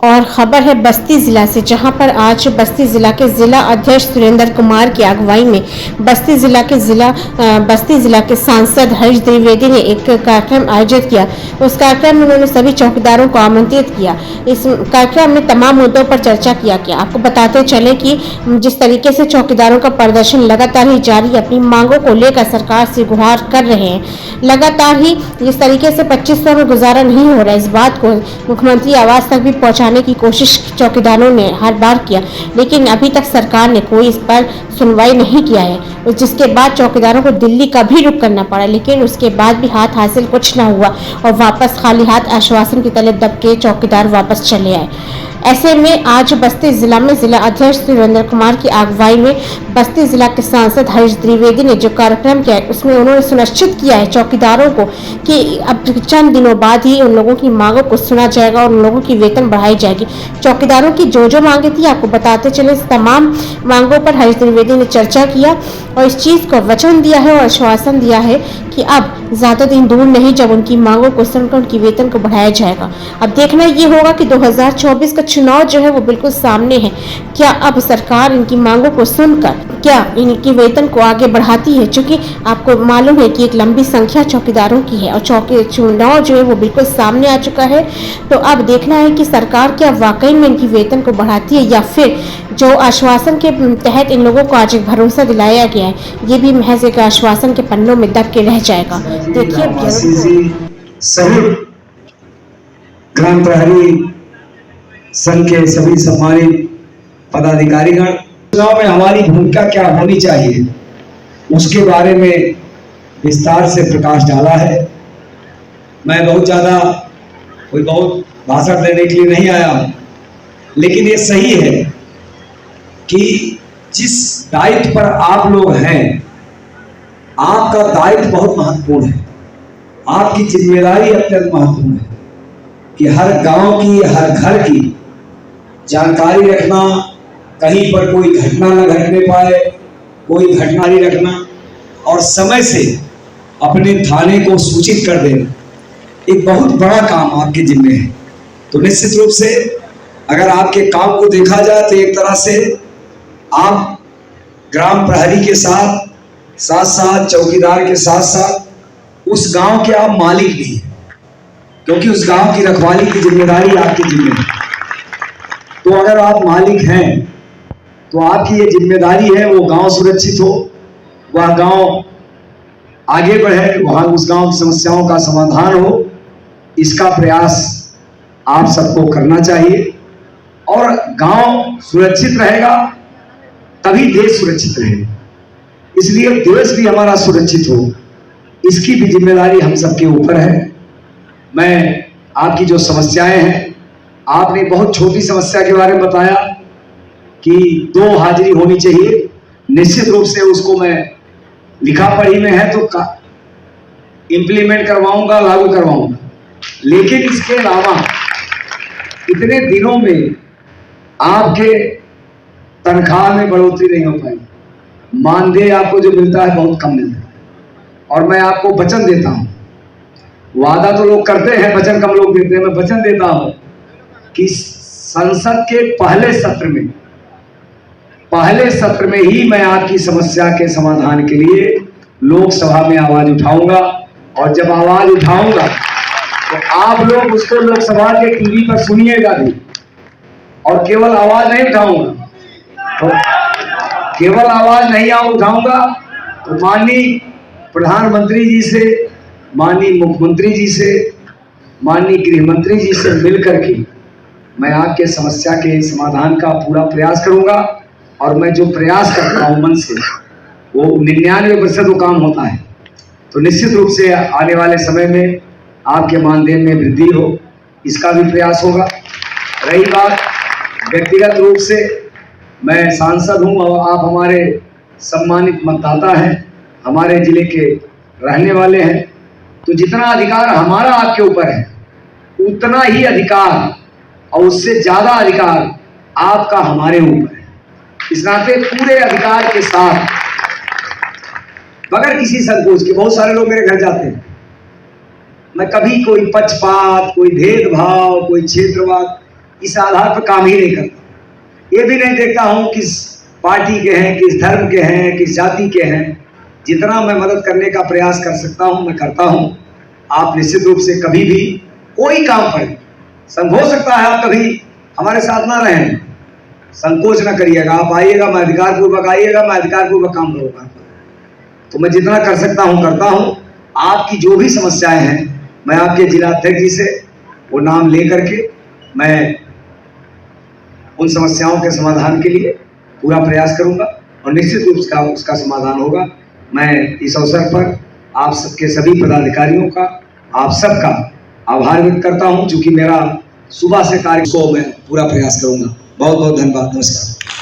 और खबर है बस्ती जिला से, जहां पर आज बस्ती जिला के जिला अध्यक्ष सुरेंद्र कुमार की अगुवाई में बस्ती जिला के सांसद हरीश द्विवेदी ने एक कार्यक्रम आयोजित किया। उस कार्यक्रम में उन्होंने सभी चौकीदारों को आमंत्रित किया। इस कार्यक्रम में तमाम मुद्दों पर चर्चा किया गया। आपको बताते चले कि जिस तरीके से चौकीदारों का प्रदर्शन लगातार ही जारी, अपनी मांगों को लेकर सरकार से गुहार कर रहे हैं। लगातार ही जिस तरीके से 2500 में गुजारा नहीं हो रहा है, इस बात को मुख्यमंत्री आवास तक भी पहुंचाने की कोशिश चौकीदारों ने हर बार किया, लेकिन अभी तक सरकार ने कोई इस पर सुनवाई नहीं किया है, जिसके बाद चौकीदारों को दिल्ली का भी रुख करना पड़ा। लेकिन उसके बाद भी हाथ हासिल कुछ न हुआ और वापस खाली हाथ आश्वासन की तले दब के चौकीदार वापस चले आए। ऐसे में आज बस्ती जिला में जिला अध्यक्ष सुरेंद्र कुमार की अगुवाई में बस्ती जिला के सांसद हरीश द्विवेदी ने जो कार्यक्रम किया है, उसमें उन्होंने सुनिश्चित किया है चौकीदारों को कि अब चंद दिनों बाद ही उन लोगों की मांगों को सुना जाएगा और उन लोगों की वेतन बढ़ाई जाएगी। चौकीदारों की जो मांगे थी आपको बताते चले, तमाम मांगों पर हरीश द्विवेदी ने चर्चा किया और इस चीज को वचन दिया है और आश्वासन दिया है कि अब ज्यादा दिन दूर नहीं जब उनकी मांगों को सुनकर उनकी वेतन को बढ़ाया जाएगा। अब देखना ये होगा कि 2024 का चुनाव जो है वो बिल्कुल सामने है। क्या अब सरकार इनकी मांगों को सुनकर क्या इनकी वेतन को आगे बढ़ाती है? क्योंकि आपको मालूम है कि एक लंबी संख्या चौकीदारों की है और चुनाव जो है वो बिल्कुल सामने आ चुका है। तो अब देखना है कि सरकार क्या वाकई में इनकी वेतन को बढ़ाती है या फिर जो आश्वासन के तहत इन लोगों को आज एक भरोसा दिलाया गया है, ये भी महज एक आश्वासन के पन्नों में दब के रह जाएगा। देखिए सभी ग्राम प्रहरी संघ के सभी सम्मानित पदाधिकारीगण, चुनाव में हमारी भूमिका क्या होनी चाहिए उसके बारे में विस्तार से प्रकाश डाला है। मैं बहुत भाषण देने के लिए नहीं आया हूं, लेकिन ये सही है कि जिस दायित्व पर आप लोग हैं, आपका दायित्व बहुत महत्वपूर्ण है, आपकी जिम्मेदारी अत्यंत महत्वपूर्ण है कि हर गांव की, हर घर की जानकारी रखना, कहीं पर कोई घटना न घटने पाए, कोई घटना नहीं रखना और समय से अपने थाने को सूचित कर देना, एक बहुत बड़ा काम आपके जिम्मे है। तो निश्चित रूप से अगर आपके काम को देखा जाए तो एक तरह से आप ग्राम प्रहरी के साथ साथ चौकीदार के साथ साथ उस गांव के आप मालिक भी हैं, क्योंकि उस गांव की रखवाली की जिम्मेदारी आपकी जिम्मे है। तो अगर आप मालिक हैं तो आपकी ये जिम्मेदारी है वो गांव सुरक्षित हो, वह गांव आगे बढ़े, वहां उस गांव की समस्याओं का समाधान हो, इसका प्रयास आप सबको करना चाहिए। और गांव सुरक्षित रहेगा तभी देश सुरक्षित रहेगा। इसलिए देश भी हमारा सुरक्षित हो, इसकी भी जिम्मेदारी हम सबके ऊपर है। मैं आपकी जो समस्याएं हैं, आपने बहुत छोटी समस्या के बारे में बताया कि 2 हाजिरी होनी चाहिए, निश्चित रूप से उसको मैं लिखा पढ़ी में है तो इम्प्लीमेंट करवाऊंगा, लागू करवाऊंगा। लेकिन इसके अलावा इतने दिनों में आपके तनख्वाह में बढ़ोतरी नहीं हो पाई, मानदेय आपको जो मिलता है बहुत कम मिलता है। और मैं आपको वचन देता हूं, वादा तो लोग करते हैं, वचन कम लोग देते हैं। मैं वचन देता हूं कि संसद के पहले सत्र में ही मैं आपकी समस्या के समाधान के लिए लोकसभा में आवाज उठाऊंगा। और जब आवाज उठाऊंगा तो आप लोग उसको लोकसभा के टीवी पर सुनिएगा भी। और केवल आवाज नहीं उठाऊंगा तो माननीय प्रधानमंत्री जी से, माननीय मुख्यमंत्री जी से, माननीय गृह मंत्री जी से मिलकर के मैं आपके समस्या के समाधान का पूरा प्रयास करूंगा। और मैं जो प्रयास करता हूं मन से, वो 99% वो काम होता है। तो निश्चित रूप से आने वाले समय में आपके मानदेय में वृद्धि हो, इसका भी प्रयास होगा। रही बात व्यक्तिगत रूप से, मैं सांसद हूं और आप हमारे सम्मानित मतदाता हैं, हमारे जिले के रहने वाले हैं, तो जितना अधिकार हमारा आपके ऊपर है उतना ही अधिकार और उससे ज्यादा अधिकार आपका हमारे ऊपर है। इस नाते पूरे अधिकार के साथ, बगैर किसी संकोच के, बहुत सारे लोग मेरे घर जाते हैं, मैं कभी कोई पक्षपात, कोई भेदभाव, कोई क्षेत्रवाद इस आधार पर काम ही नहीं करता। ये भी नहीं देखता हूँ किस पार्टी के हैं, किस धर्म के हैं, किस जाति के हैं। जितना मैं मदद करने का प्रयास कर सकता हूँ मैं करता हूँ। आप निश्चित रूप से कभी भी कोई काम पड़े, हो सकता है आप कभी हमारे साथ ना रहें, संकोच ना करिएगा, आप आइएगा, मैं अधिकार पूर्वक आइएगा, मैं अधिकार पूर्वक काम करूँगा। तो मैं जितना कर सकता हूँ करता हूँ। आपकी जो भी समस्याएं हैं मैं आपके जिला अध्यक्ष जी से वो नाम ले करके मैं उन समस्याओं के समाधान के लिए पूरा प्रयास करूंगा और निश्चित रूप से उसका समाधान होगा। मैं इस अवसर पर आप सबके सभी पदाधिकारियों का, आप सबका आभार व्यक्त करता हूं, क्योंकि मेरा सुबह से कार्य को मैं पूरा प्रयास करूंगा। बहुत बहुत धन्यवाद। नमस्कार।